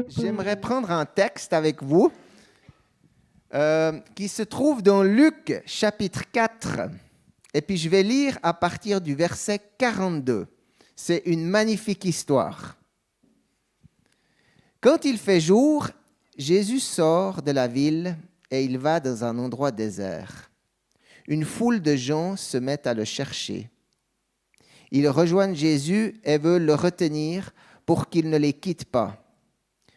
J'aimerais prendre un texte avec vous qui se trouve dans Luc chapitre 4. Et puis je vais lire à partir du verset 42. C'est une magnifique histoire. Quand il fait jour, Jésus sort de la ville et il va dans un endroit désert. Une foule de gens se met à le chercher. Ils rejoignent Jésus et veulent le retenir pour qu'il ne les quitte pas.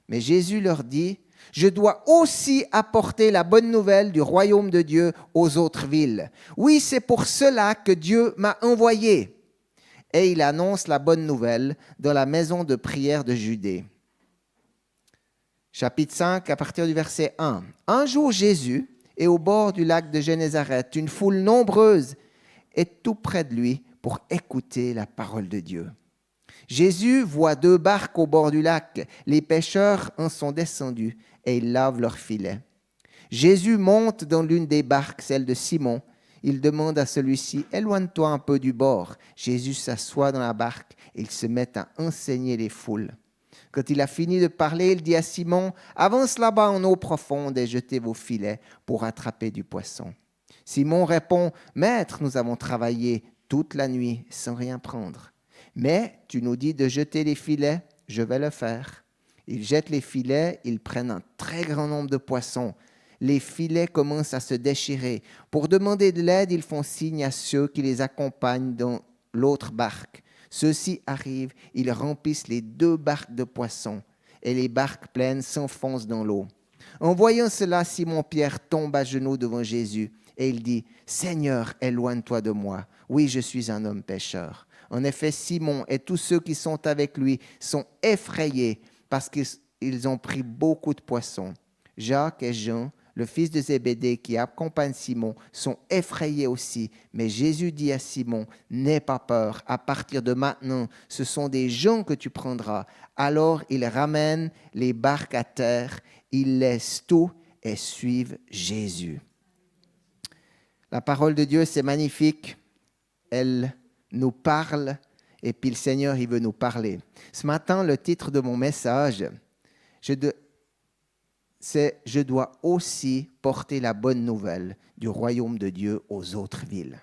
Mais Jésus leur dit, « Je dois aussi apporter la bonne nouvelle du royaume de Dieu aux autres villes. Oui, c'est pour cela que Dieu m'a envoyé. » Et il annonce la bonne nouvelle dans la maison de prière de Judée. Chapitre 5, à partir du verset 1. Un jour, Jésus est au bord du lac de Génézareth. Une foule nombreuse est tout près de lui pour écouter la parole de Dieu. Jésus voit 2 barques au bord du lac. Les pêcheurs en sont descendus et ils lavent leurs filets. Jésus monte dans l'une des barques, celle de Simon. Il demande à celui-ci, « Éloigne-toi un peu du bord. » Jésus s'assoit dans la barque et il se met à enseigner les foules. Quand il a fini de parler, il dit à Simon, « Avance là-bas en eau profonde et jetez vos filets pour attraper du poisson. » Simon répond, « Maître, nous avons travaillé toute la nuit sans rien prendre. Mais tu nous dis de jeter les filets, je vais le faire. » Ils jettent les filets, ils prennent un très grand nombre de poissons. Les filets commencent à se déchirer. Pour demander de l'aide, ils font signe à ceux qui les accompagnent dans l'autre barque. Ceux-ci arrivent, ils remplissent les 2 barques de poissons et les barques pleines s'enfoncent dans l'eau. En voyant cela, Simon-Pierre tombe à genoux devant Jésus et il dit, « Seigneur, éloigne-toi de moi. Oui, je suis un homme pécheur. » En effet, Simon et tous ceux qui sont avec lui sont effrayés parce qu'ils ont pris beaucoup de poissons. Jacques et Jean, le fils de Zébédée qui accompagne Simon, sont effrayés aussi. Mais Jésus dit à Simon, « N'aie pas peur, à partir de maintenant, ce sont des gens que tu prendras. » Alors ils ramènent les barques à terre, ils laissent tout et suivent Jésus. La parole de Dieu, c'est magnifique. Elle nous parle et puis le Seigneur, il veut nous parler. Ce matin, le titre de mon message, c'est « Je dois aussi porter la bonne nouvelle du royaume de Dieu aux autres villes. »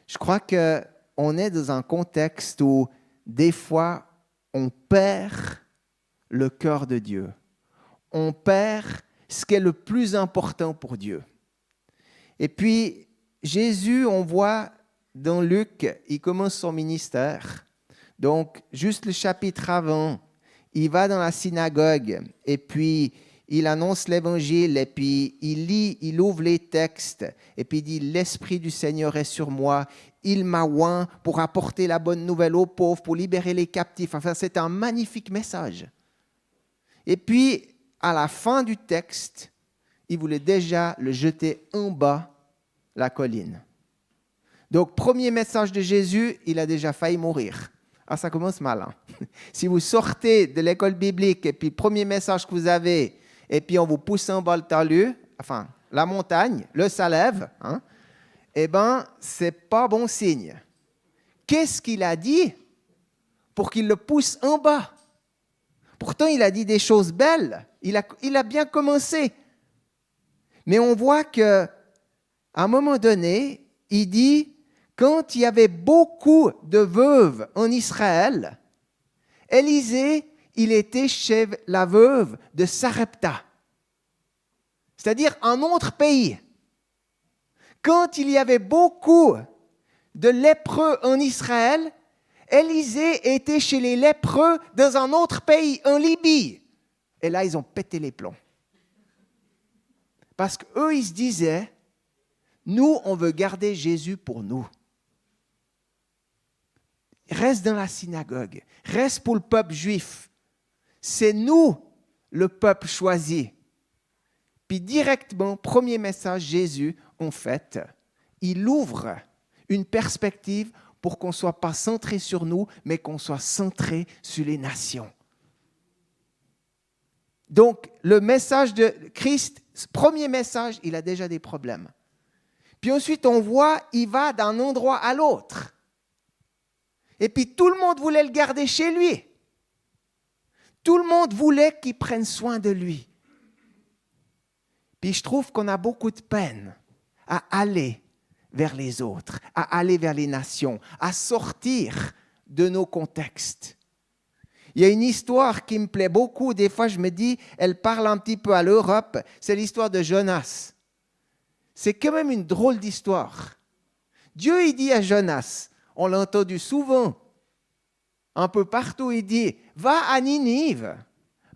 Je crois qu'on est dans un contexte où des fois, on perd le cœur de Dieu. On perd ce qui est le plus important pour Dieu. Et puis, Jésus, on voit dans Luc, il commence son ministère. Donc, juste le chapitre avant, il va dans la synagogue et puis il annonce l'évangile et puis il lit, il ouvre les textes et puis il dit « L'Esprit du Seigneur est sur moi, il m'a oint pour apporter la bonne nouvelle aux pauvres, pour libérer les captifs. » Enfin, c'est un magnifique message. Et puis, à la fin du texte, il voulait déjà le jeter en bas la colline. Donc, premier message de Jésus, il a déjà failli mourir. Ah, ça commence mal. Hein? Si vous sortez de l'école biblique et puis premier message que vous avez, et puis on vous pousse en bas le talus, enfin, la montagne, le Salève, hein, eh bien, ce n'est pas bon signe. Qu'est-ce qu'il a dit pour qu'il le pousse en bas? Pourtant, il a dit des choses belles. Il a bien commencé. Mais on voit qu'à un moment donné, il dit, quand il y avait beaucoup de veuves en Israël, Élisée, il était chez la veuve de Sarepta, c'est-à-dire un autre pays. Quand il y avait beaucoup de lépreux en Israël, Élisée était chez les lépreux dans un autre pays, en Libye. Et là, ils ont pété les plombs. Parce qu'eux, ils se disaient, nous, on veut garder Jésus pour nous. Reste dans la synagogue, reste pour le peuple juif. C'est nous, le peuple choisi. Puis directement, premier message, Jésus, en fait, il ouvre une perspective pour qu'on ne soit pas centré sur nous, mais qu'on soit centré sur les nations. Donc, le message de Christ, ce premier message, il a déjà des problèmes. Puis ensuite, on voit, il va d'un endroit à l'autre. Et puis tout le monde voulait le garder chez lui. Tout le monde voulait qu'il prenne soin de lui. Puis je trouve qu'on a beaucoup de peine à aller vers les autres, à aller vers les nations, à sortir de nos contextes. Il y a une histoire qui me plaît beaucoup. Des fois, je me dis, elle parle un petit peu à l'Europe. C'est l'histoire de Jonas. C'est quand même une drôle d'histoire. Dieu, il dit à Jonas, on l'a entendu souvent, un peu partout, il dit, va à Ninive,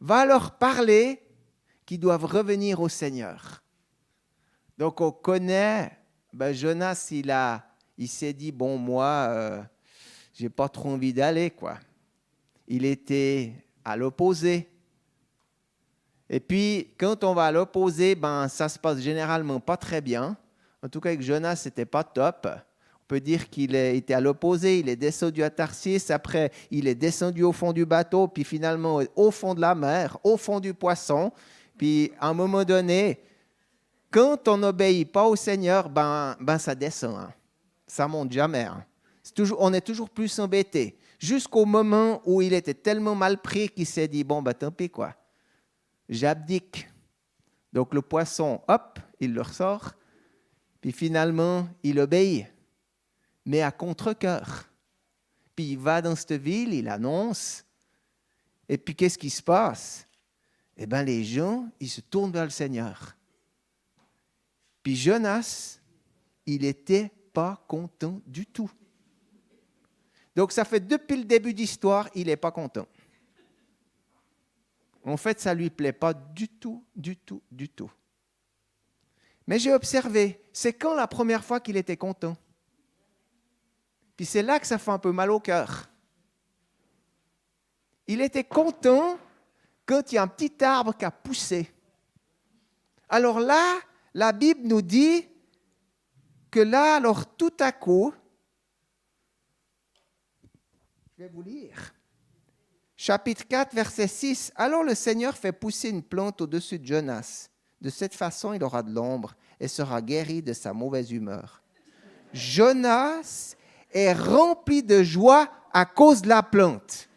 va leur parler qu'ils doivent revenir au Seigneur. Donc, on connaît, Jonas, il s'est dit, bon, moi, j'ai pas trop envie d'aller, quoi. Il était à l'opposé. Et puis, quand on va à l'opposé, ça se passe généralement pas très bien. En tout cas, avec Jonas, c'était pas top. On peut dire qu'il était à l'opposé. Il est descendu à Tarsis. Après, il est descendu au fond du bateau. Puis finalement, au fond de la mer, au fond du poisson. Puis, à un moment donné, quand on n'obéit pas au Seigneur, ça descend. Hein. Ça monte jamais. Hein. On est toujours plus embêté. Jusqu'au moment où il était tellement mal pris qu'il s'est dit, bon, tant pis, quoi. J'abdique. Donc le poisson, hop, il le ressort. Puis finalement, il obéit. Mais à contre-cœur. Puis il va dans cette ville, il annonce. Et puis qu'est-ce qui se passe? Eh bien, les gens, ils se tournent vers le Seigneur. Puis Jonas, il n'était pas content du tout. Donc, ça fait depuis le début d'histoire, il n'est pas content. En fait, ça ne lui plaît pas du tout, du tout, du tout. Mais j'ai observé, c'est quand la première fois qu'il était content. Puis c'est là que ça fait un peu mal au cœur. Il était content quand il y a un petit arbre qui a poussé. Alors là, la Bible nous dit que là, alors tout à coup, je vais vous lire. Chapitre 4, verset 6. Alors le Seigneur fait pousser une plante au-dessus de Jonas. De cette façon, il aura de l'ombre et sera guéri de sa mauvaise humeur. Jonas est rempli de joie à cause de la plante.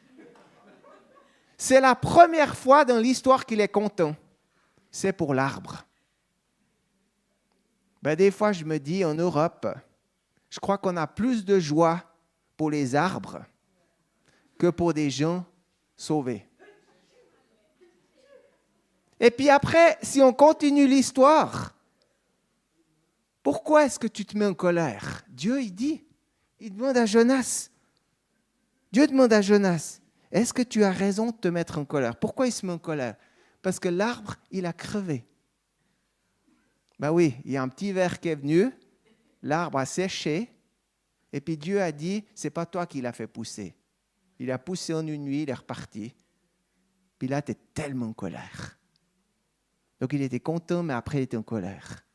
C'est la première fois dans l'histoire qu'il est content. C'est pour l'arbre. Des fois, je me dis, en Europe, je crois qu'on a plus de joie pour les arbres que pour des gens sauvés. Et puis après, si on continue l'histoire, pourquoi est-ce que tu te mets en colère? Dieu, il demande à Jonas. Dieu demande à Jonas, est-ce que tu as raison de te mettre en colère? Pourquoi il se met en colère? Parce que l'arbre, il a crevé. Oui, il y a un petit ver qui est venu, l'arbre a séché, et puis Dieu a dit, c'est pas toi qui l'as fait pousser. Il a poussé en une nuit, il est reparti. Puis là, tu es tellement en colère. Donc il était content, mais après il était en colère.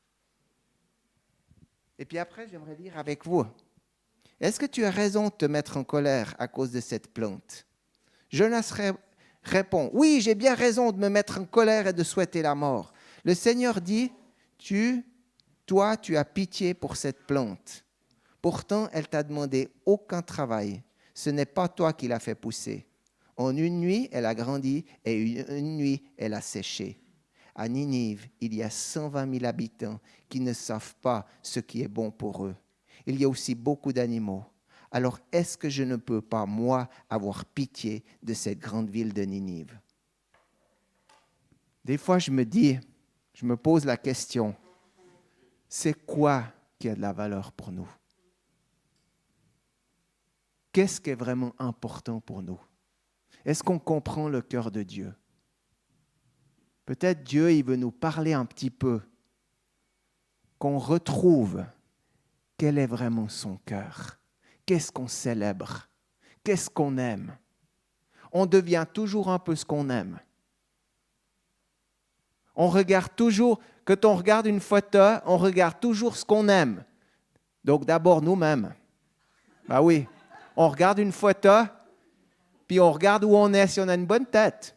Et puis après, j'aimerais lire avec vous. Est-ce que tu as raison de te mettre en colère à cause de cette plante? Jonas répond, oui, j'ai bien raison de me mettre en colère et de souhaiter la mort. Le Seigneur dit, toi, tu as pitié pour cette plante. Pourtant, elle t'a demandé aucun travail. Ce n'est pas toi qui l'as fait pousser. En une nuit, elle a grandi et une nuit, elle a séché. À Ninive, il y a 120 000 habitants qui ne savent pas ce qui est bon pour eux. Il y a aussi beaucoup d'animaux. Alors, est-ce que je ne peux pas, moi, avoir pitié de cette grande ville de Ninive? Des fois, je me pose la question, c'est quoi qui a de la valeur pour nous? Qu'est-ce qui est vraiment important pour nous? Est-ce qu'on comprend le cœur de Dieu? Peut-être Dieu, il veut nous parler un petit peu, qu'on retrouve quel est vraiment son cœur. Qu'est-ce qu'on célèbre? Qu'est-ce qu'on aime? On devient toujours un peu ce qu'on aime. On regarde toujours, quand on regarde une photo, on regarde toujours ce qu'on aime. Donc d'abord nous-mêmes. Oui, on regarde une photo, puis on regarde où on est, si on a une bonne tête.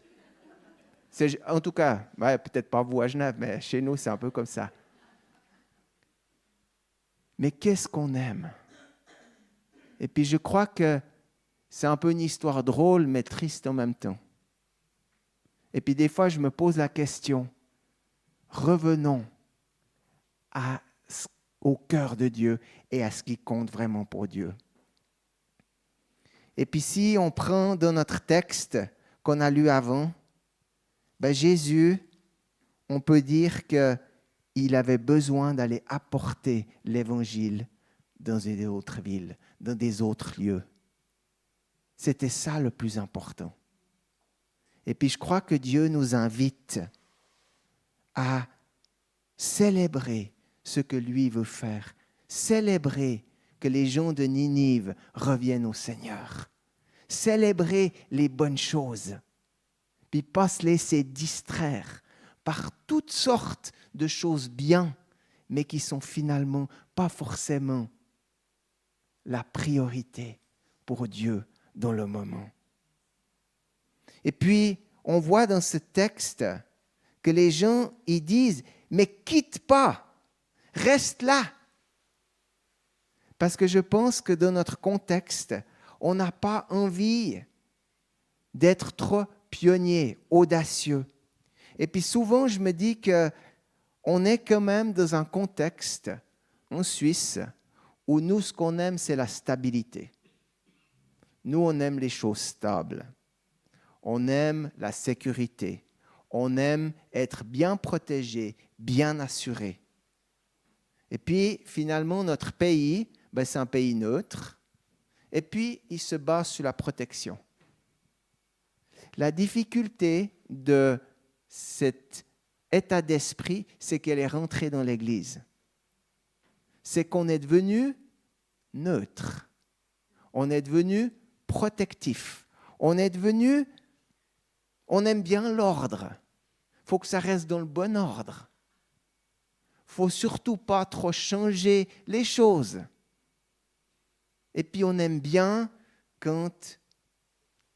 En tout cas, peut-être pas vous à Genève, mais chez nous, c'est un peu comme ça. Mais qu'est-ce qu'on aime? Et puis je crois que c'est un peu une histoire drôle, mais triste en même temps. Et puis des fois, je me pose la question, revenons au cœur de Dieu et à ce qui compte vraiment pour Dieu. Et puis si on prend dans notre texte qu'on a lu avant, Jésus, on peut dire qu'il avait besoin d'aller apporter l'Évangile dans des autres villes, dans des autres lieux. C'était ça le plus important. Et puis je crois que Dieu nous invite à célébrer ce que lui veut faire, célébrer que les gens de Ninive reviennent au Seigneur, célébrer les bonnes choses, puis pas se laisser distraire par toutes sortes de choses bien, mais qui sont finalement pas forcément la priorité pour Dieu dans le moment. Et puis, on voit dans ce texte que les gens, ils disent, mais quitte pas, reste là. Parce que je pense que dans notre contexte, on n'a pas envie d'être trop pionnier, audacieux. Et puis souvent, je me dis qu'on est quand même dans un contexte en Suisse où nous, ce qu'on aime, c'est la stabilité. Nous, on aime les choses stables. On aime la sécurité. On aime être bien protégé, bien assuré. Et puis, finalement, notre pays, c'est un pays neutre. Et puis, il se base sur la protection. La difficulté de cet état d'esprit, c'est qu'elle est rentrée dans l'Église. C'est qu'on est devenu neutre. On est devenu protectif. On aime bien l'ordre. Il faut que ça reste dans le bon ordre. Il ne faut surtout pas trop changer les choses. Et puis on aime bien quand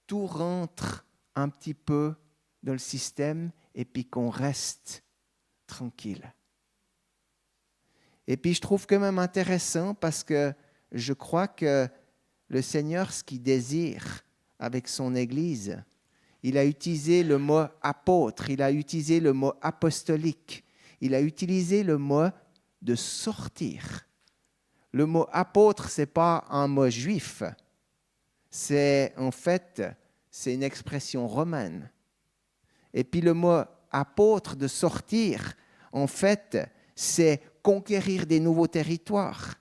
tout rentre un petit peu dans le système et puis qu'on reste tranquille. Et puis je trouve quand même intéressant parce que je crois que le Seigneur, ce qu'il désire avec son Église, il a utilisé le mot apôtre, il a utilisé le mot apostolique, il a utilisé le mot de sortir. Le mot apôtre, ce n'est pas un mot juif, c'est une expression romaine. Et puis le mot apôtre, de sortir, en fait, c'est conquérir des nouveaux territoires,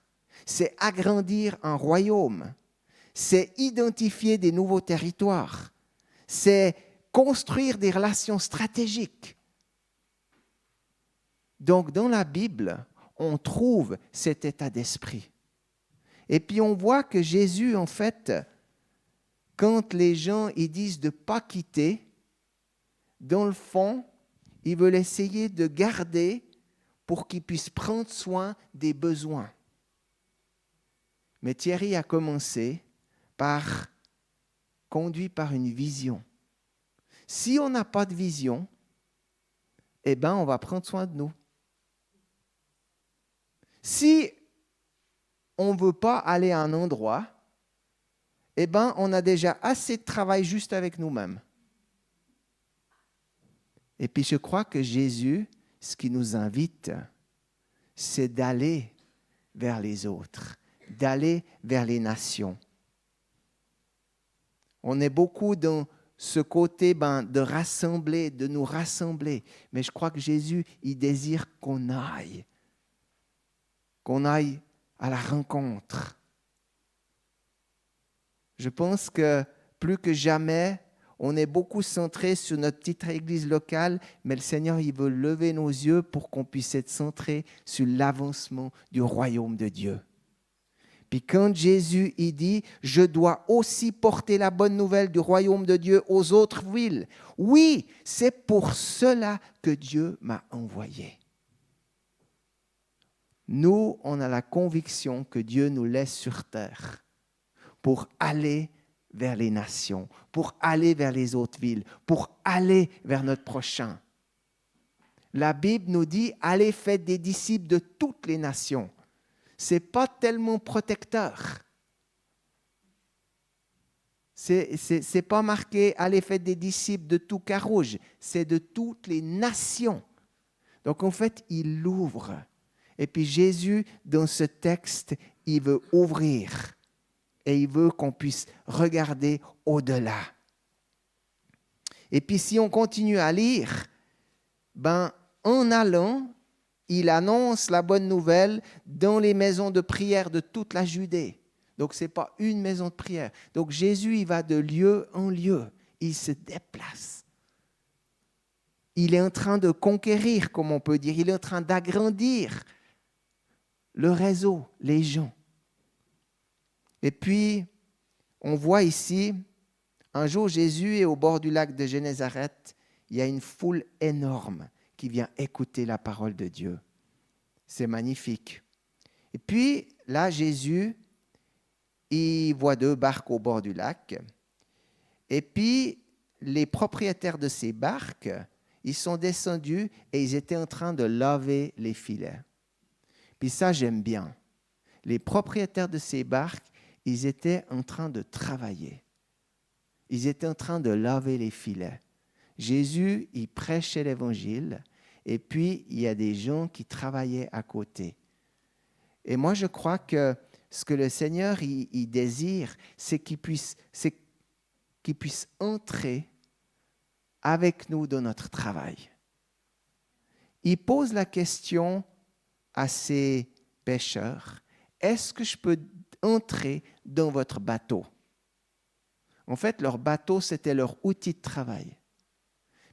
c'est agrandir un royaume, c'est identifier des nouveaux territoires, c'est construire des relations stratégiques. Donc, dans la Bible, on trouve cet état d'esprit. Et puis, on voit que Jésus, en fait, quand les gens ils disent de ne pas quitter, dans le fond, ils veulent essayer de garder pour qu'ils puissent prendre soin des besoins. Mais Thierry a commencé conduit par une vision. Si on n'a pas de vision, on va prendre soin de nous. Si on ne veut pas aller à un endroit, on a déjà assez de travail juste avec nous-mêmes. Et puis je crois que Jésus, ce qui nous invite, c'est d'aller vers les autres, d'aller vers les nations. On est beaucoup dans ce côté de rassembler, de nous rassembler. Mais je crois que Jésus, il désire qu'on aille à la rencontre. Je pense que plus que jamais, on est beaucoup centré sur notre petite église locale, mais le Seigneur, il veut lever nos yeux pour qu'on puisse être centré sur l'avancement du royaume de Dieu. Puis quand Jésus il dit « Je dois aussi porter la bonne nouvelle du royaume de Dieu aux autres villes », oui, c'est pour cela que Dieu m'a envoyé. Nous, on a la conviction que Dieu nous laisse sur terre pour aller vers les nations, pour aller vers les autres villes, pour aller vers notre prochain. La Bible nous dit « Allez, faites des disciples de toutes les nations ». Ce n'est pas tellement protecteur. C'est pas marqué « Allez, faites des disciples de tout Carouge », c'est de toutes les nations. Donc en fait, il l'ouvre. Et puis Jésus, dans ce texte, il veut ouvrir. Et il veut qu'on puisse regarder au-delà. Et puis si on continue à lire, en allant, il annonce la bonne nouvelle dans les maisons de prière de toute la Judée. Donc ce n'est pas une maison de prière. Donc Jésus, il va de lieu en lieu. Il se déplace. Il est en train de conquérir, comme on peut dire. Il est en train d'agrandir le réseau, les gens. Et puis, on voit ici, un jour, Jésus est au bord du lac de Génézareth. Il y a une foule énorme qui vient écouter la parole de Dieu. C'est magnifique. Et puis, là, Jésus, il voit 2 barques au bord du lac. Et puis, les propriétaires de ces barques, ils sont descendus et ils étaient en train de laver les filets. Puis ça, j'aime bien. Les propriétaires de ces barques, ils étaient en train de travailler. Ils étaient en train de laver les filets. Jésus, il prêchait l'évangile et puis il y a des gens qui travaillaient à côté. Et moi, je crois que ce que le Seigneur il désire, c'est qu'il puisse entrer avec nous dans notre travail. Il pose la question à ces pêcheurs, est-ce que je peux entrer dans votre bateau? En fait, leur bateau, c'était leur outil de travail.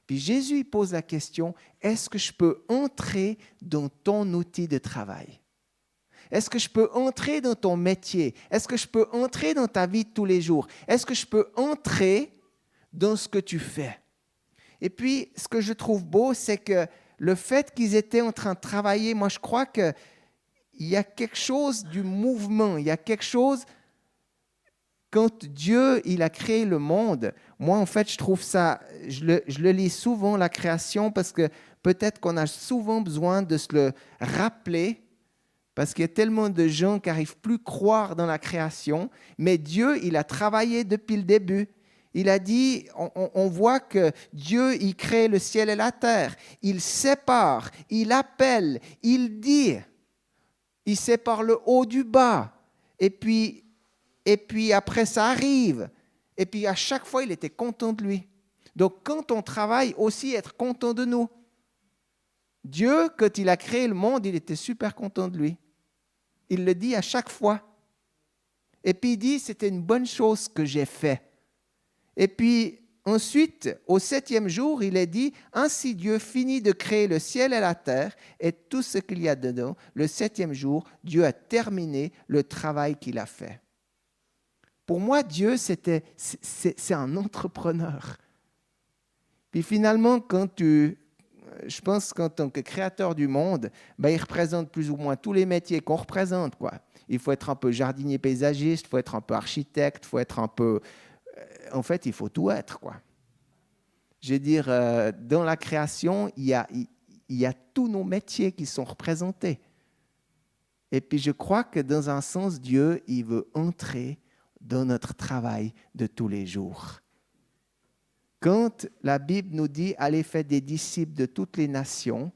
Puis Jésus il pose la question, est-ce que je peux entrer dans ton outil de travail? Est-ce que je peux entrer dans ton métier? Est-ce que je peux entrer dans ta vie de tous les jours? Est-ce que je peux entrer dans ce que tu fais? Et puis, ce que je trouve beau, c'est que le fait qu'ils étaient en train de travailler, moi je crois qu'il y a quelque chose du mouvement, il y a quelque chose, quand Dieu il a créé le monde, moi en fait je trouve ça, je le lis souvent la création parce que peut-être qu'on a souvent besoin de se le rappeler parce qu'il y a tellement de gens qui n'arrivent plus à croire dans la création, mais Dieu il a travaillé depuis le début. Il a dit, on voit que Dieu, il crée le ciel et la terre. Il sépare, il appelle, il dit. Il sépare le haut du bas. Et puis après, ça arrive. Et puis à chaque fois, il était content de lui. Donc quand on travaille, aussi être content de nous. Dieu, quand il a créé le monde, il était super content de lui. Il le dit à chaque fois. Et puis il dit, c'était une bonne chose que j'ai fait. Et puis ensuite, au 7e jour, il est dit, ainsi Dieu finit de créer le ciel et la terre et tout ce qu'il y a dedans. Le 7e jour, Dieu a terminé le travail qu'il a fait. Pour moi, Dieu, c'est un entrepreneur. Puis finalement, je pense qu'en tant que créateur du monde, il représente plus ou moins tous les métiers qu'on représente, quoi. Il faut être un peu jardinier paysagiste, il faut être un peu architecte, il faut être un peu... En fait, il faut tout être, quoi. Je veux dire, dans la création, il y a tous nos métiers qui sont représentés. Et puis, je crois que dans un sens, Dieu, il veut entrer dans notre travail de tous les jours. Quand la Bible nous dit « Allez faire des disciples de toutes les nations »,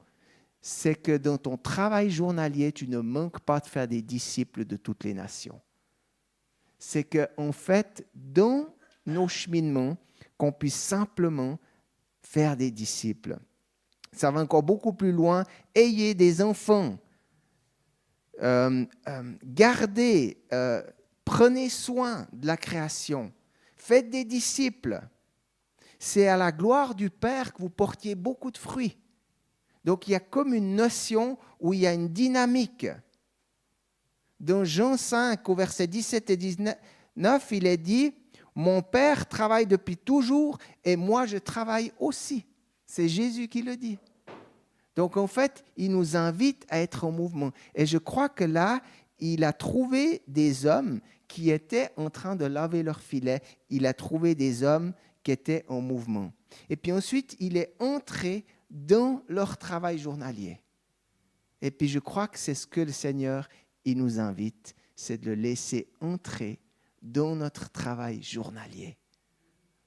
c'est que dans ton travail journalier, tu ne manques pas de faire des disciples de toutes les nations. C'est qu'en fait, dans nos cheminements, qu'on puisse simplement faire des disciples. Ça va encore beaucoup plus loin. Ayez des enfants. Gardez, prenez soin de la création. Faites des disciples. C'est à la gloire du Père que vous portiez beaucoup de fruits. Donc, il y a comme une notion où il y a une dynamique. Dans Jean 5, au verset 17 et 19, il est dit « Mon Père travaille depuis toujours et moi je travaille aussi. » C'est Jésus qui le dit. Donc, en fait, il nous invite à être en mouvement. Et je crois que là, il a trouvé des hommes qui étaient en train de laver leurs filets. Il a trouvé des hommes qui étaient en mouvement. Et puis ensuite, il est entré dans leur travail journalier. Et puis je crois que c'est ce que le Seigneur, il nous invite, c'est de le laisser entrer dans notre travail journalier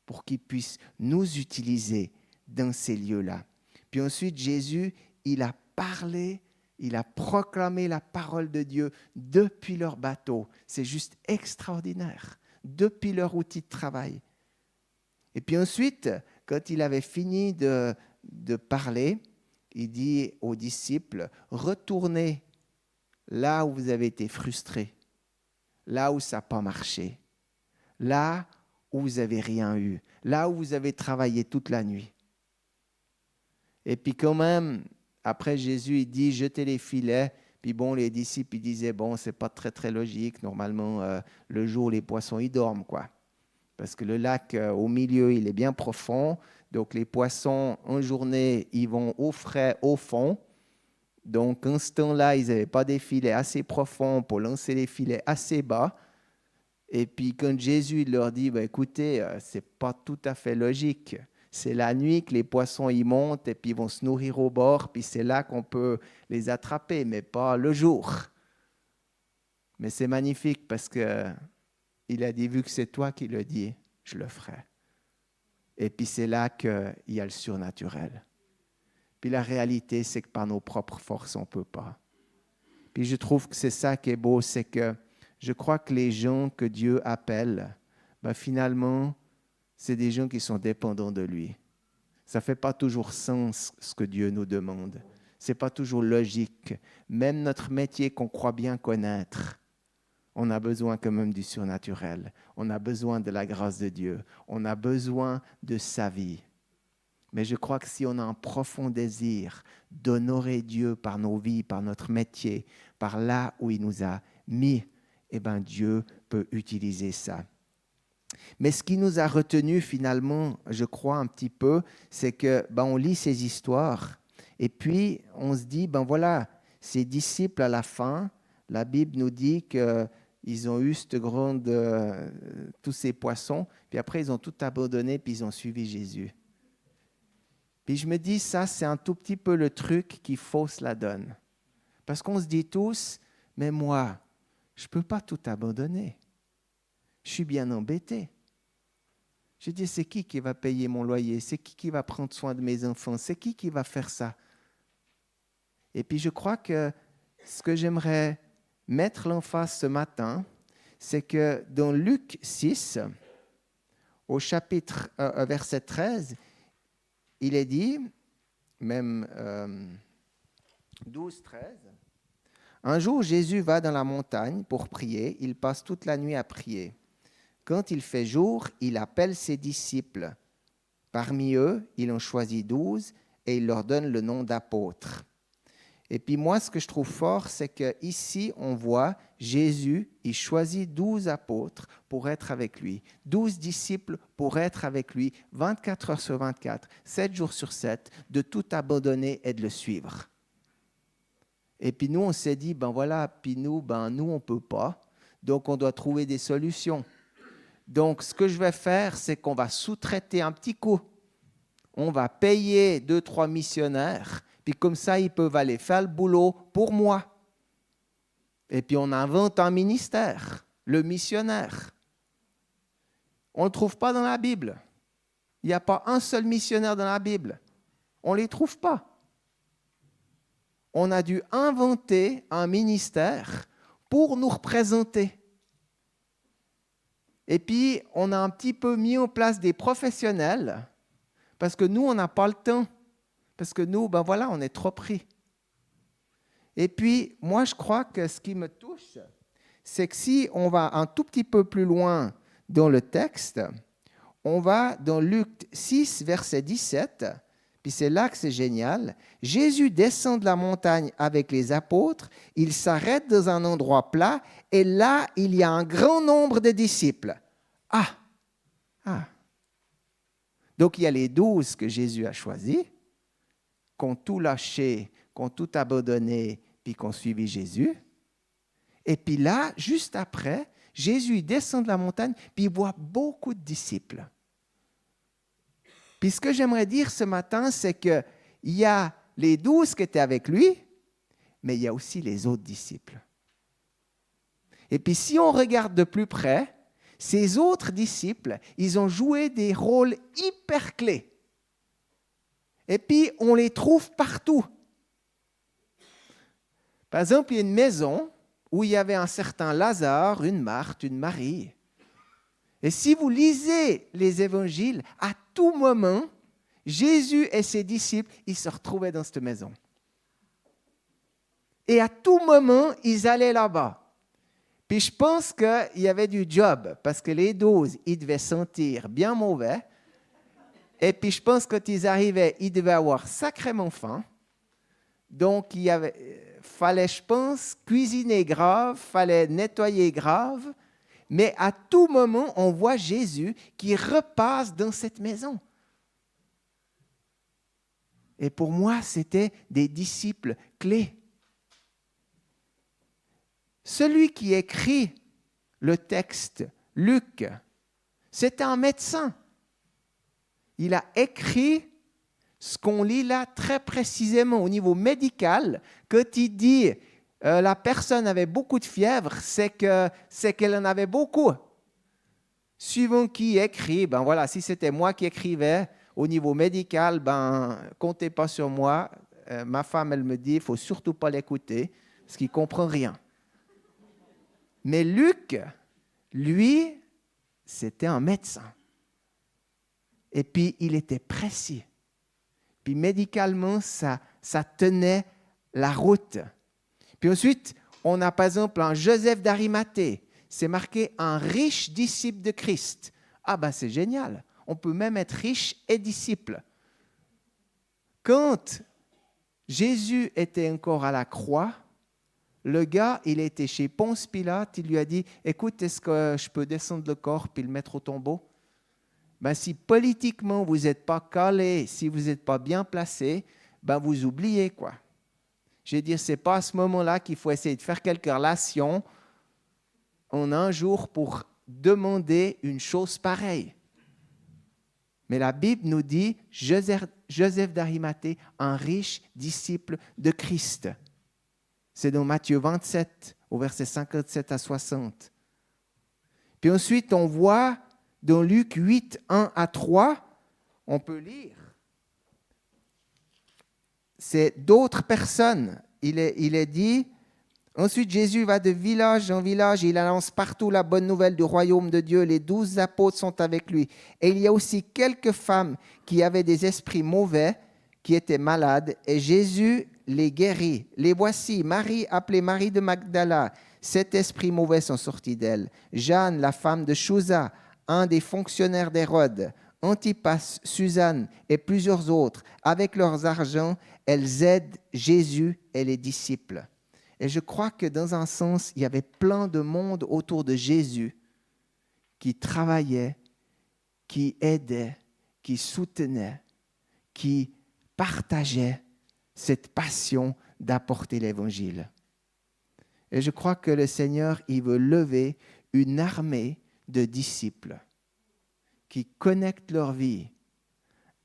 pour qu'il puisse nous utiliser dans ces lieux-là. Puis ensuite, Jésus, il a parlé, il a proclamé la parole de Dieu depuis leur bateau. C'est juste extraordinaire, depuis leur outil de travail. Et puis ensuite, quand il avait fini de parler, il dit aux disciples, retournez là où vous avez été frustrés, là où ça n'a pas marché, là où vous n'avez rien eu, là où vous avez travaillé toute la nuit. Et puis quand même, après Jésus, il dit, jetez les filets. Puis bon, les disciples, ils disaient, bon, c'est pas très, très logique. Normalement, le jour, les poissons, ils dorment, quoi. Parce que le lac, au milieu, il est bien profond. Donc, les poissons, en journée, ils vont au frais, au fond. Donc, en ce temps-là, ils n'avaient pas des filets assez profonds pour lancer les filets assez bas. Et puis, quand Jésus leur dit, écoutez, ce n'est pas tout à fait logique. C'est la nuit que les poissons y montent et puis ils vont se nourrir au bord. Puis c'est là qu'on peut les attraper, mais pas le jour. Mais c'est magnifique parce qu'il a dit, vu que c'est toi qui le dis, je le ferai. Et puis c'est là qu'il y a le surnaturel. Puis la réalité, c'est que par nos propres forces, on ne peut pas. Puis je trouve que c'est ça qui est beau, c'est que je crois que les gens que Dieu appelle, finalement, c'est des gens qui sont dépendants de lui. Ça ne fait pas toujours sens ce que Dieu nous demande. Ce n'est pas toujours logique. Même notre métier qu'on croit bien connaître, on a besoin quand même du surnaturel. On a besoin de la grâce de Dieu. On a besoin de sa vie. Mais je crois que si on a un profond désir d'honorer Dieu par nos vies, par notre métier, par là où il nous a mis, Dieu peut utiliser ça. Mais ce qui nous a retenu finalement, je crois un petit peu, c'est que on lit ces histoires et puis on se dit, voilà, ces disciples à la fin, la Bible nous dit qu'ils ont eu tous ces poissons, puis après ils ont tout abandonné, puis ils ont suivi Jésus. Puis je me dis, ça c'est un tout petit peu le truc qui fausse la donne. Parce qu'on se dit tous, mais moi, je ne peux pas tout abandonner. Je suis bien embêté. Je dis, c'est qui va payer mon loyer? C'est qui va prendre soin de mes enfants? C'est qui va faire ça? Et puis je crois que ce que j'aimerais mettre l'emphase ce matin, c'est que dans Luc 6, au chapitre verset 13, il est dit, même 12, 13, un jour Jésus va dans la montagne pour prier, il passe toute la nuit à prier. Quand il fait jour, il appelle ses disciples. Parmi eux, il en choisit 12 et il leur donne le nom d'apôtres. Et puis moi, ce que je trouve fort, c'est qu'ici, on voit Jésus, il choisit 12 apôtres pour être avec lui, 12 disciples pour être avec lui, 24 heures sur 24, 7 jours sur 7, de tout abandonner et de le suivre. Et puis nous, on s'est dit, puis nous, nous, on ne peut pas, donc on doit trouver des solutions. Donc, ce que je vais faire, c'est qu'on va sous-traiter un petit coup. On va payer 2-3 missionnaires, puis comme ça, ils peuvent aller faire le boulot pour moi. Et puis, on invente un ministère, le missionnaire. On ne le trouve pas dans la Bible. Il n'y a pas un seul missionnaire dans la Bible. On ne les trouve pas. On a dû inventer un ministère pour nous représenter. Et puis, on a un petit peu mis en place des professionnels parce que nous, on n'a pas le temps. Parce que nous, on est trop pris. Et puis, moi, je crois que ce qui me touche, c'est que si on va un tout petit peu plus loin dans le texte, on va dans Luc 6, verset 17, puis c'est là que c'est génial. Jésus descend de la montagne avec les apôtres, il s'arrête dans un endroit plat, et là, il y a un grand nombre de disciples. Ah! Donc, il y a les 12 que Jésus a choisis, qui ont tout lâché, qui ont tout abandonné, puis qui ont suivi Jésus. Et puis là, juste après, Jésus descend de la montagne, puis il voit beaucoup de disciples. Puis ce que j'aimerais dire ce matin, c'est qu'il y a les 12 qui étaient avec lui, mais il y a aussi les autres disciples. Et puis si on regarde de plus près, ces autres disciples, ils ont joué des rôles hyper clés. Et puis, on les trouve partout. Par exemple, il y a une maison où il y avait un certain Lazare, une Marthe, une Marie. Et si vous lisez les évangiles, à tout moment, Jésus et ses disciples, ils se retrouvaient dans cette maison. Et à tout moment, ils allaient là-bas. Puis je pense qu'il y avait du job, parce que les 12, ils devaient sentir bien mauvais. Et puis je pense que quand ils arrivaient, ils devaient avoir sacrément faim. Donc il fallait, je pense, cuisiner grave, fallait nettoyer grave. Mais à tout moment, on voit Jésus qui repasse dans cette maison. Et pour moi, c'était des disciples clés. Celui qui écrit le texte, Luc, c'était un médecin. Il a écrit ce qu'on lit là très précisément au niveau médical. Quand il dit la personne avait beaucoup de fièvre, c'est qu'elle en avait beaucoup. Suivant qui écrit, ben voilà, si c'était moi qui écrivais au niveau médical, ben comptez pas sur moi. Ma femme, elle me dit, il faut surtout pas l'écouter, parce qu'il comprend rien. Mais Luc, lui, c'était un médecin. Et puis, il était précis. Puis, médicalement, ça tenait la route. Puis ensuite, on a par exemple un Joseph d'Arimathée. C'est marqué un riche disciple de Christ. Ah ben, c'est génial. On peut même être riche et disciple. Quand Jésus était encore à la croix, le gars, il était chez Ponce Pilate, il lui a dit « Écoute, est-ce que je peux descendre le corps puis le mettre au tombeau ?» Ben, si politiquement vous n'êtes pas calé, si vous n'êtes pas bien placé, ben vous oubliez quoi. Je veux dire, ce n'est pas à ce moment-là qu'il faut essayer de faire quelques relations en un jour pour demander une chose pareille. Mais la Bible nous dit Joseph d'Arimathée, un riche disciple de Christ. C'est dans Matthieu 27, au verset 57 à 60. Puis ensuite, on voit dans Luc 8, 1 à 3, on peut lire. C'est d'autres personnes. Il est dit, ensuite Jésus va de village en village, il annonce partout la bonne nouvelle du royaume de Dieu. Les 12 apôtres sont avec lui. Et il y a aussi quelques femmes qui avaient des esprits mauvais, qui étaient malades, et Jésus les guérit. Les voici, Marie, appelée Marie de Magdala, 7 esprits mauvais sont sortis d'elle. Jeanne, la femme de Chouza, un des fonctionnaires d'Hérode, Antipas, Suzanne et plusieurs autres, avec leurs argents, elles aident Jésus et les disciples. Et je crois que dans un sens, il y avait plein de monde autour de Jésus qui travaillait, qui aidait, qui soutenait, qui partageait cette passion d'apporter l'Évangile. Et je crois que le Seigneur, il veut lever une armée de disciples qui connectent leur vie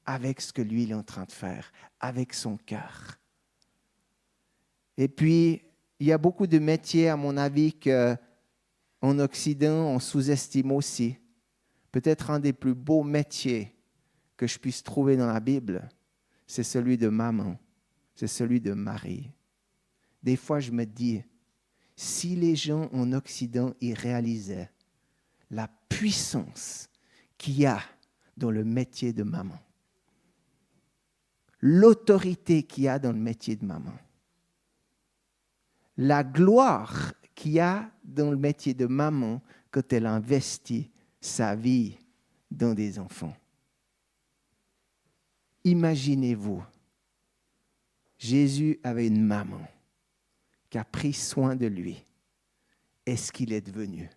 avec ce que lui il est en train de faire, avec son cœur. Et puis, il y a beaucoup de métiers, à mon avis, qu'en Occident, on sous-estime aussi. Peut-être un des plus beaux métiers que je puisse trouver dans la Bible, c'est celui de maman, c'est celui de Marie. Des fois, je me dis, si les gens en Occident y réalisaient la puissance qu'il y a dans le métier de maman, l'autorité qu'il y a dans le métier de maman, la gloire qu'il y a dans le métier de maman quand elle investit sa vie dans des enfants. Imaginez-vous, Jésus avait une maman qui a pris soin de lui. Est-ce qu'il est devenu?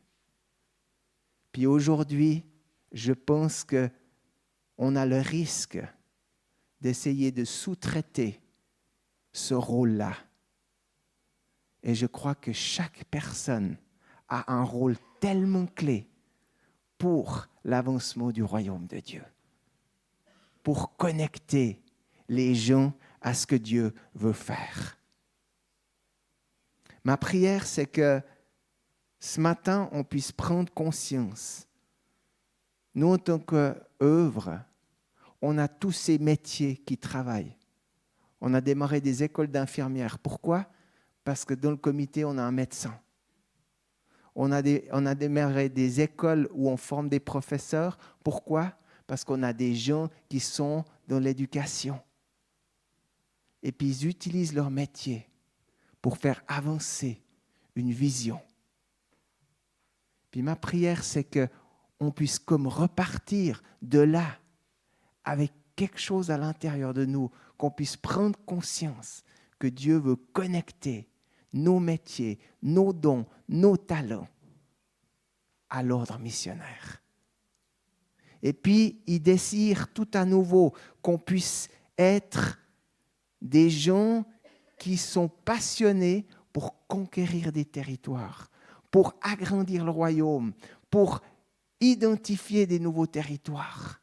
Puis aujourd'hui, je pense qu'on a le risque d'essayer de sous-traiter ce rôle-là. Et je crois que chaque personne a un rôle tellement clé pour l'avancement du royaume de Dieu, pour connecter les gens à ce que Dieu veut faire. Ma prière, c'est que ce matin, on puisse prendre conscience Nous, en tant qu'œuvre, on a tous ces métiers qui travaillent. On a démarré des écoles d'infirmières. Pourquoi? Parce que dans le comité, on a un médecin. On a démarré des écoles où on forme des professeurs. Pourquoi? Parce qu'on a des gens qui sont dans l'éducation. Et puis ils utilisent leur métier pour faire avancer une vision. Puis ma prière, c'est qu'on puisse comme repartir de là avec quelque chose à l'intérieur de nous, qu'on puisse prendre conscience que Dieu veut connecter nos métiers, nos dons, nos talents à l'ordre missionnaire. Et puis, il désire tout à nouveau qu'on puisse être des gens qui sont passionnés pour conquérir des territoires, pour agrandir le royaume, pour identifier des nouveaux territoires.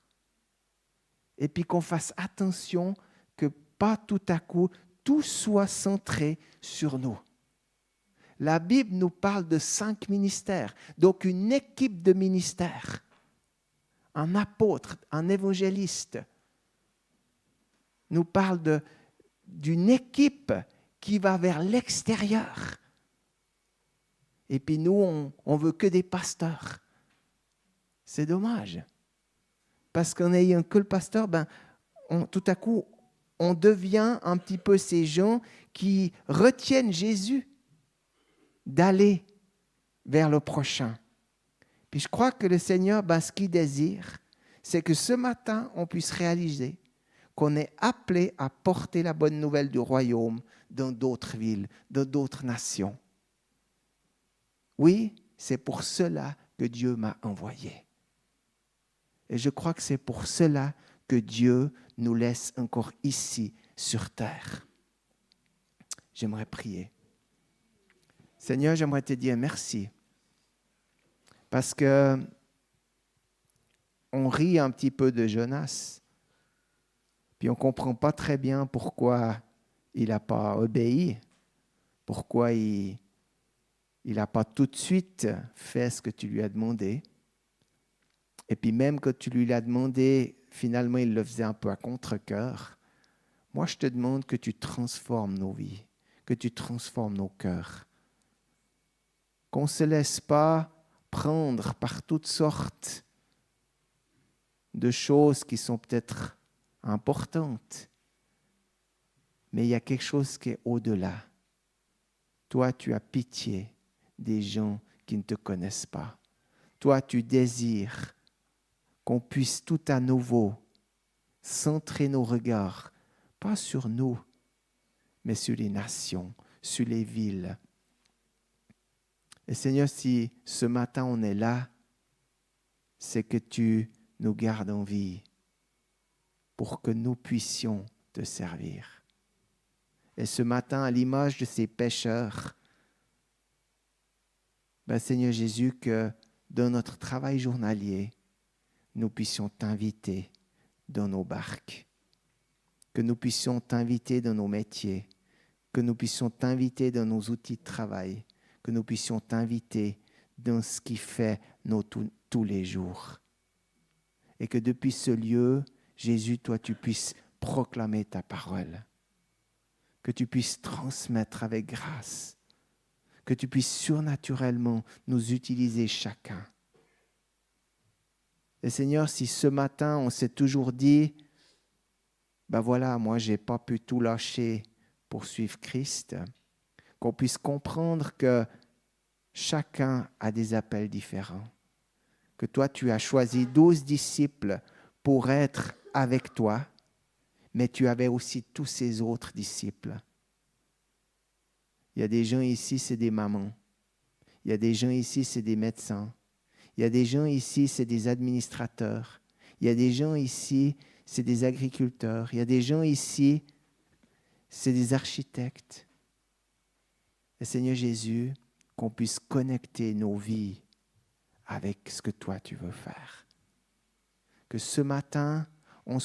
Et puis qu'on fasse attention que pas tout à coup, tout soit centré sur nous. La Bible nous parle de 5 ministères, donc une équipe de ministères. Un apôtre, un évangéliste nous parle d'une équipe qui va vers l'extérieur. Et puis nous, on veut que des pasteurs. C'est dommage. Parce qu'en ayant que le pasteur, tout à coup, on devient un petit peu ces gens qui retiennent Jésus d'aller vers le prochain. Puis je crois que le Seigneur, ce qu'il désire, c'est que ce matin, on puisse réaliser qu'on est appelé à porter la bonne nouvelle du royaume dans d'autres villes, dans d'autres nations. Oui, c'est pour cela que Dieu m'a envoyé. Et je crois que c'est pour cela que Dieu nous laisse encore ici sur terre. J'aimerais prier. Seigneur, j'aimerais te dire merci. Parce que on rit un petit peu de Jonas. Puis on ne comprend pas très bien pourquoi il n'a pas obéi. Pourquoi il n'a pas tout de suite fait ce que tu lui as demandé. Et puis même quand tu lui l'as demandé, finalement, il le faisait un peu à contre-cœur. Moi, je te demande que tu transformes nos vies, que tu transformes nos cœurs. Qu'on ne se laisse pas prendre par toutes sortes de choses qui sont peut-être importantes. Mais il y a quelque chose qui est au-delà. Toi, tu as pitié des gens qui ne te connaissent pas. Toi, tu désires qu'on puisse tout à nouveau centrer nos regards, pas sur nous, mais sur les nations, sur les villes. Et Seigneur, si ce matin on est là, c'est que tu nous gardes en vie pour que nous puissions te servir. Et ce matin, à l'image de ces pécheurs, Seigneur Jésus, que dans notre travail journalier, nous puissions t'inviter dans nos barques, que nous puissions t'inviter dans nos métiers, que nous puissions t'inviter dans nos outils de travail, que nous puissions t'inviter dans ce qui fait tous les jours. Et que depuis ce lieu, Jésus, toi, tu puisses proclamer ta parole, que tu puisses transmettre avec grâce, que tu puisses surnaturellement nous utiliser chacun. Et Seigneur, si ce matin, on s'est toujours dit, voilà, moi, je n'ai pas pu tout lâcher pour suivre Christ, qu'on puisse comprendre que chacun a des appels différents, que toi, tu as choisi 12 disciples pour être avec toi, mais tu avais aussi tous ces autres disciples. Il y a des gens ici, c'est des mamans. Il y a des gens ici, c'est des médecins. Il y a des gens ici, c'est des administrateurs. Il y a des gens ici, c'est des agriculteurs. Il y a des gens ici, c'est des architectes. Et Seigneur Jésus, qu'on puisse connecter nos vies avec ce que toi tu veux faire. Que ce matin, on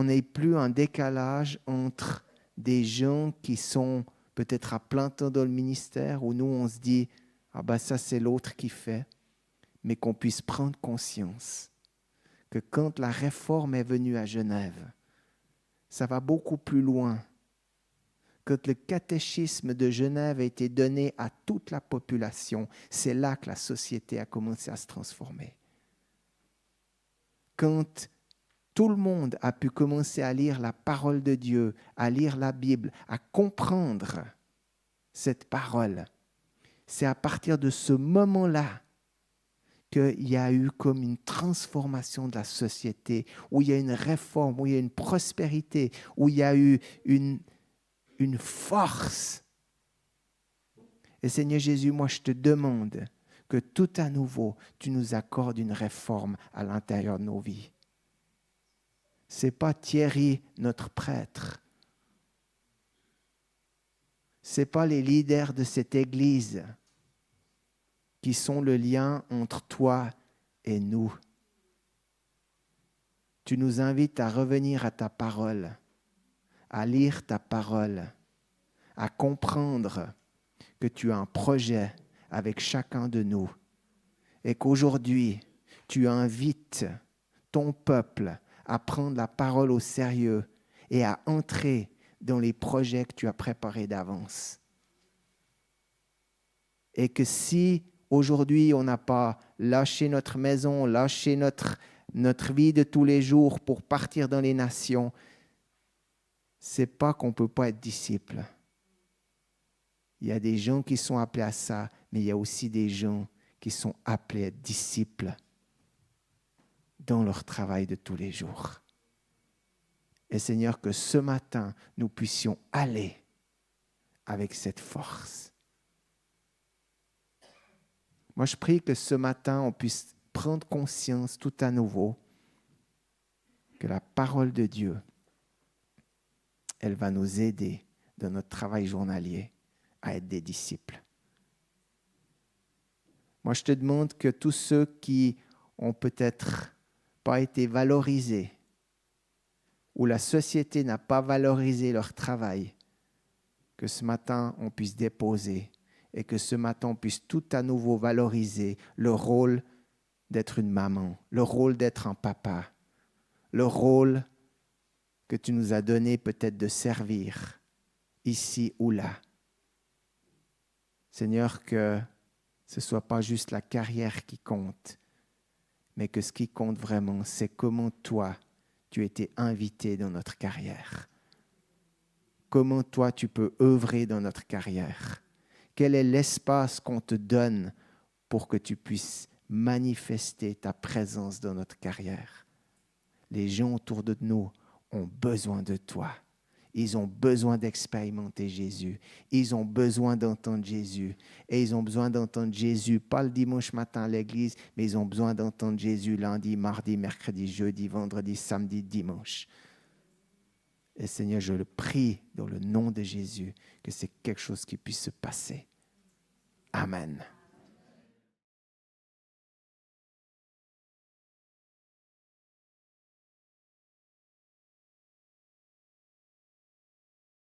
n'ait plus un décalage entre des gens qui sont peut-être à plein temps dans le ministère, où nous on se dit, ça c'est l'autre qui fait. mais qu'on puisse prendre conscience que quand la réforme est venue à Genève, ça va beaucoup plus loin. Quand le catéchisme de Genève a été donné à toute la population, c'est là que la société a commencé à se transformer. Quand tout le monde a pu commencer à lire la parole de Dieu, à lire la Bible, à comprendre cette parole, c'est à partir de ce moment-là qu'il y a eu comme une transformation de la société, où il y a une réforme, où il y a une prospérité, où il y a eu une force. Et Seigneur Jésus, moi je te demande que tout à nouveau, tu nous accordes une réforme à l'intérieur de nos vies. Ce n'est pas Thierry, notre prêtre. Ce n'est pas les leaders de cette église qui sont le lien entre toi et nous. Tu nous invites à revenir à ta parole, à lire ta parole, à comprendre que tu as un projet avec chacun de nous et qu'aujourd'hui, tu invites ton peuple à prendre la parole au sérieux et à entrer dans les projets que tu as préparés d'avance. Et que si aujourd'hui on n'a pas lâché notre maison, lâché notre vie de tous les jours pour partir dans les nations, c'est pas qu'on ne peut pas être disciple. Il y a des gens qui sont appelés à ça, mais il y a aussi des gens qui sont appelés à être disciples dans leur travail de tous les jours. Et Seigneur, que ce matin, nous puissions aller avec cette force. Moi, je prie que ce matin, on puisse prendre conscience tout à nouveau que la parole de Dieu, elle va nous aider dans notre travail journalier à être des disciples. Moi, je te demande que tous ceux qui ont peut-être pas été valorisés, où la société n'a pas valorisé leur travail, que ce matin, on puisse déposer et que ce matin, on puisse tout à nouveau valoriser le rôle d'être une maman, le rôle d'être un papa, le rôle que tu nous as donné peut-être de servir ici ou là. Seigneur, que ce ne soit pas juste la carrière qui compte, mais que ce qui compte vraiment, c'est comment toi, tu as été invité dans notre carrière. Comment toi, tu peux œuvrer dans notre carrière. Quel est l'espace qu'on te donne pour que tu puisses manifester ta présence dans notre carrière. Les gens autour de nous ont besoin de toi. Ils ont besoin d'expérimenter Jésus. Ils ont besoin d'entendre Jésus. Et ils ont besoin d'entendre Jésus, pas le dimanche matin à l'église, mais ils ont besoin d'entendre Jésus lundi, mardi, mercredi, jeudi, vendredi, samedi, dimanche. Et Seigneur, je le prie dans le nom de Jésus que c'est quelque chose qui puisse se passer. Amen.